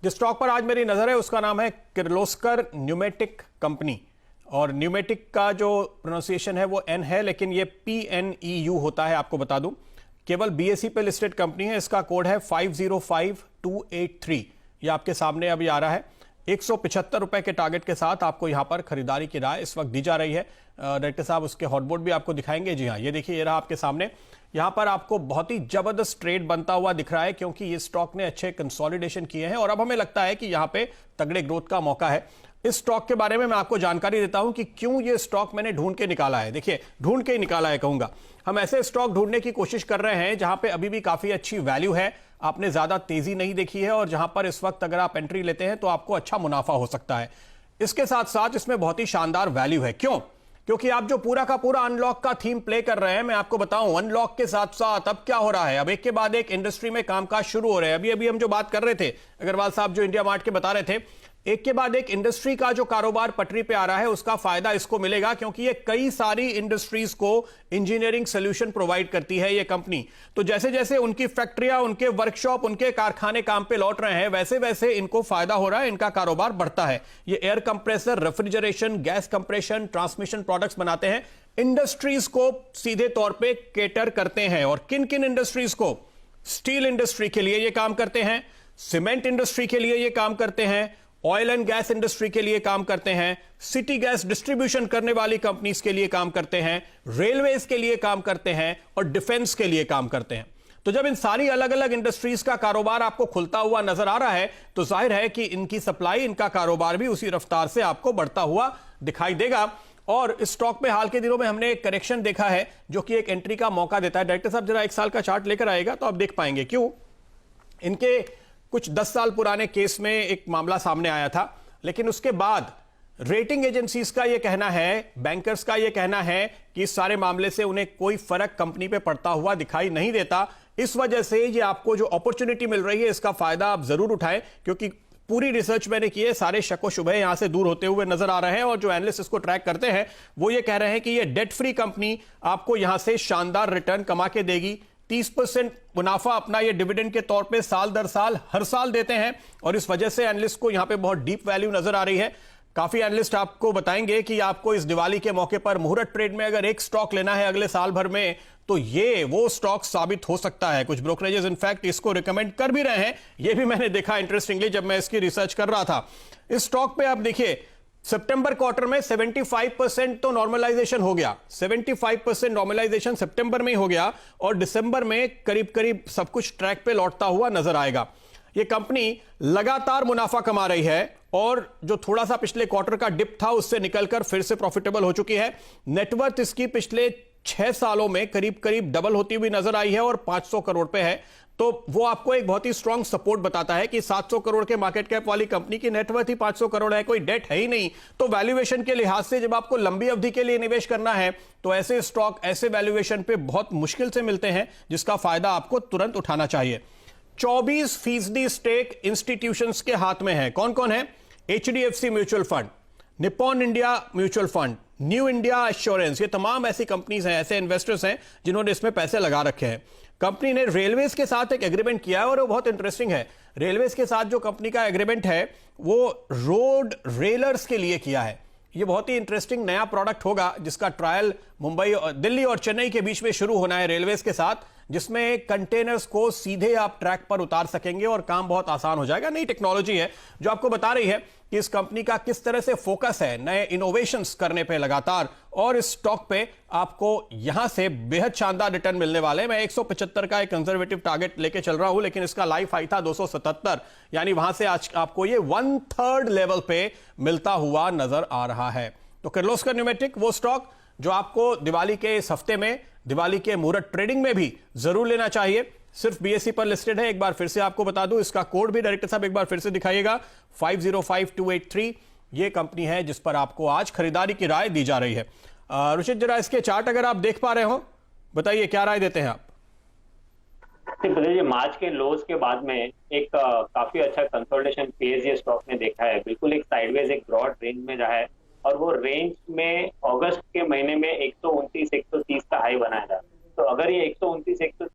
जिस स्टॉक पर आज मेरी नजर है उसका नाम है किर्लोस्कर न्यूमेटिक कंपनी। और न्यूमेटिक का जो प्रोनाउंसिएशन है वो एन है, लेकिन ये PNEU होता है। आपको बता दूं, केवल BSE पे लिस्टेड कंपनी है। इसका कोड है 505283। ये आपके सामने अभी आ रहा है। 175 रुपए के टारगेट के साथ आपको यहां पर खरीदारी की राय इस वक्त दी जा रही है। डायरेक्टर साहब उसके हॉटबोर्ड भी आपको दिखाएंगे। जी हाँ, ये देखिए, ये रहा आपके सामने। यहां पर आपको बहुत ही जबरदस्त ट्रेड बनता हुआ दिख रहा है, क्योंकि ये स्टॉक ने अच्छे कंसोलिडेशन किए हैं और अब हमें लगता है कि यहां पे तगड़े ग्रोथ का मौका है। इस स्टॉक के बारे में मैं आपको जानकारी देता हूं कि क्यों ये स्टॉक मैंने ढूंढ के निकाला है। देखिए, ढूंढ के ही निकाला है कहूंगा। हम ऐसे स्टॉक ढूंढने की कोशिश कर रहे हैं जहां पे अभी भी काफी अच्छी वैल्यू है, आपने ज्यादा तेजी नहीं देखी है, और जहां पर इस वक्त अगर आप एंट्री लेते हैं तो आपको अच्छा मुनाफा हो सकता है। इसके साथ साथ इसमें बहुत ही शानदार वैल्यू है। क्यों? क्योंकि आप जो पूरा का पूरा अनलॉक का थीम प्ले कर रहे हैं, मैं आपको बताऊं, अनलॉक के साथ साथ अब क्या हो रहा है, अब एक के बाद एक इंडस्ट्री में कामकाज शुरू हो रहे हैं। अभी अभी हम जो बात कर रहे थे, अग्रवाल साहब जो इंडिया मार्ट के बता रहे थे, एक के बाद एक इंडस्ट्री का जो कारोबार पटरी पे आ रहा है, उसका फायदा इसको मिलेगा, क्योंकि ये कई सारी इंडस्ट्रीज को इंजीनियरिंग सोल्यूशन प्रोवाइड करती है ये कंपनी। तो जैसे जैसे उनकी फैक्ट्रियां, उनके वर्कशॉप, उनके कारखाने काम पे लौट रहे हैं, वैसे वैसे इनको फायदा हो रहा है, इनका कारोबार बढ़ता है। ये air compressor, refrigeration, gas compression, transmission products बनाते हैं, इंडस्ट्रीज को सीधे तौर पे केटर करते हैं। और किन किन इंडस्ट्रीज को? स्टील इंडस्ट्री के लिए ये काम करते हैं, सीमेंट इंडस्ट्री के लिए ये काम करते हैं, ऑयल एंड गैस इंडस्ट्री के लिए काम करते हैं, सिटी गैस डिस्ट्रीब्यूशन करने वाली कंपनीज के लिए काम करते हैं, रेलवेज के लिए काम करते हैं, और डिफेंस के लिए काम करते हैं। तो जब इन सारी अलग अलग इंडस्ट्रीज का कारोबार आपको खुलता हुआ नजर आ रहा है, तो जाहिर है कि इनकी सप्लाई, इनका कारोबार भी उसी रफ्तार से आपको बढ़ता हुआ दिखाई देगा। और इस स्टॉक में हाल के दिनों में हमने एक करेक्शन देखा है, जो कि एक एंट्री का मौका देता है। डायरेक्टर साहब जरा 1 साल का चार्ट लेकर आएगा तो आप देख पाएंगे क्यों। इनके कुछ 10 साल पुराने केस में एक मामला सामने आया था, लेकिन उसके बाद रेटिंग एजेंसीज का यह कहना है, बैंकर्स का यह कहना है कि इस सारे मामले से उन्हें कोई फर्क कंपनी पे पड़ता हुआ दिखाई नहीं देता। इस वजह से ये आपको जो अपॉर्चुनिटी मिल रही है, इसका फायदा आप जरूर उठाएं, क्योंकि पूरी रिसर्च मैंने की है, सारे शक व शुबह यहां से दूर होते हुए नजर आ रहे हैं। और जो एनालिस्ट इसको ट्रैक करते हैं वो ये कह रहे हैं कि ये डेट फ्री कंपनी आपको यहां से शानदार रिटर्न कमा के देगी। 30% मुनाफा अपना ये डिविडेंड के तौर पे साल दर साल हर साल देते हैं, और इस वजह से एनालिस्ट को यहां पे बहुत डीप वैल्यू नजर आ रही है। काफी एनालिस्ट आपको बताएंगे कि आपको इस दिवाली के मौके पर मुहूर्त ट्रेड में अगर एक स्टॉक लेना है अगले साल भर में, तो ये वो स्टॉक साबित हो सकता है। कुछ ब्रोकरेजेस इनफैक्ट इसको रिकमेंड कर भी रहे हैं। ये भी मैंने देखा इंटरेस्टिंगली जब मैं इसकी रिसर्च कर रहा था। इस स्टॉक पे आप देखिए, सितंबर क्वार्टर में 75% तो नॉर्मलाइजेशन हो गया, 75% नॉर्मलाइजेशन सितंबर में ही हो गया, और दिसंबर में करीब करीब सब कुछ ट्रैक पे लौटता हुआ नजर आएगा। ये कंपनी लगातार मुनाफा कमा रही है, और जो थोड़ा सा पिछले क्वार्टर का डिप था उससे निकलकर फिर से प्रॉफिटेबल हो चुकी है। नेटवर्थ इसकी पिछले 6 सालों में करीब करीब डबल होती हुई नजर आई है, और 500 करोड़ पे है। तो वो आपको एक बहुत ही स्ट्रांग सपोर्ट बताता है कि 700 करोड़ के मार्केट कैप वाली कंपनी की नेटवर्थ ही 500 करोड़ है, कोई डेट है ही नहीं। तो वैल्यूएशन के लिहाज से जब आपको लंबी अवधि के लिए निवेश करना है, तो ऐसे स्टॉक ऐसे वैल्यूएशन पे बहुत मुश्किल से मिलते हैं, जिसका फायदा आपको तुरंत उठाना चाहिए। 24% स्टेक इंस्टीट्यूशंस के हाथ में है। कौन कौन है? HDFC mutual fund, Nippon India mutual fund, new India assurance, ये तमाम ऐसी कंपनीज हैं, ऐसे इन्वेस्टर्स हैं जिन्होंने इसमें पैसे लगा रखे हैं। कंपनी ने रेलवेज के साथ एक एग्रीमेंट किया है, और वो बहुत इंटरेस्टिंग है। रेलवेज के साथ जो कंपनी का एग्रीमेंट है वो रोड रेलर्स के लिए किया है। ये बहुत ही इंटरेस्टिंग नया प्रोडक्ट होगा, जिसका ट्रायल मुंबई, दिल्ली और चेन्नई के बीच में शुरू होना है रेलवेज के साथ, जिसमें कंटेनर्स को सीधे आप ट्रैक पर उतार सकेंगे और काम बहुत आसान हो जाएगा। नई टेक्नोलॉजी है जो आपको बता रही है कि इस कंपनी का किस तरह से फोकस है नए इनोवेशंस करने पे लगातार, और इस स्टॉक पे आपको यहां से बेहद शानदार रिटर्न मिलने वाले। मैं 175 का एक कंजर्वेटिव टारगेट लेके चल रहा हूं, लेकिन इसका लाइफ हाई था 277, यानी वहां से आज आपको ये 1/3 लेवल पे मिलता हुआ नजर आ रहा है। तो किर्लोस्कर न्यूमेटिक वो स्टॉक जो आपको दिवाली के इस हफ्ते में, दिवाली के मुहूर्त ट्रेडिंग में भी जरूर लेना चाहिए। सिर्फ BSE पर लिस्टेड है। एक बार फिर से आपको बता दूं, इसका कोड भी डायरेक्टर साहब एक बार फिर से दिखाइएगा, 505283। ये कंपनी है जिस पर आपको आज खरीदारी की राय दी जा रही है। रुचित, जरा इसके चार्ट अगर आप देख पा रहे हो, बताइए क्या राय देते हैं आप? मार्च के लोज के बाद में एक काफी अच्छा कंसोलिडेशन फेज ये स्टॉक ने देखा है। बिल्कुल एक साइडवेज, एक ब्रॉड रेंज में रहा है, और वो रेंज में अगस्त के महीने में 129 130 का हाई बनाया था। तो अगर ये 129 130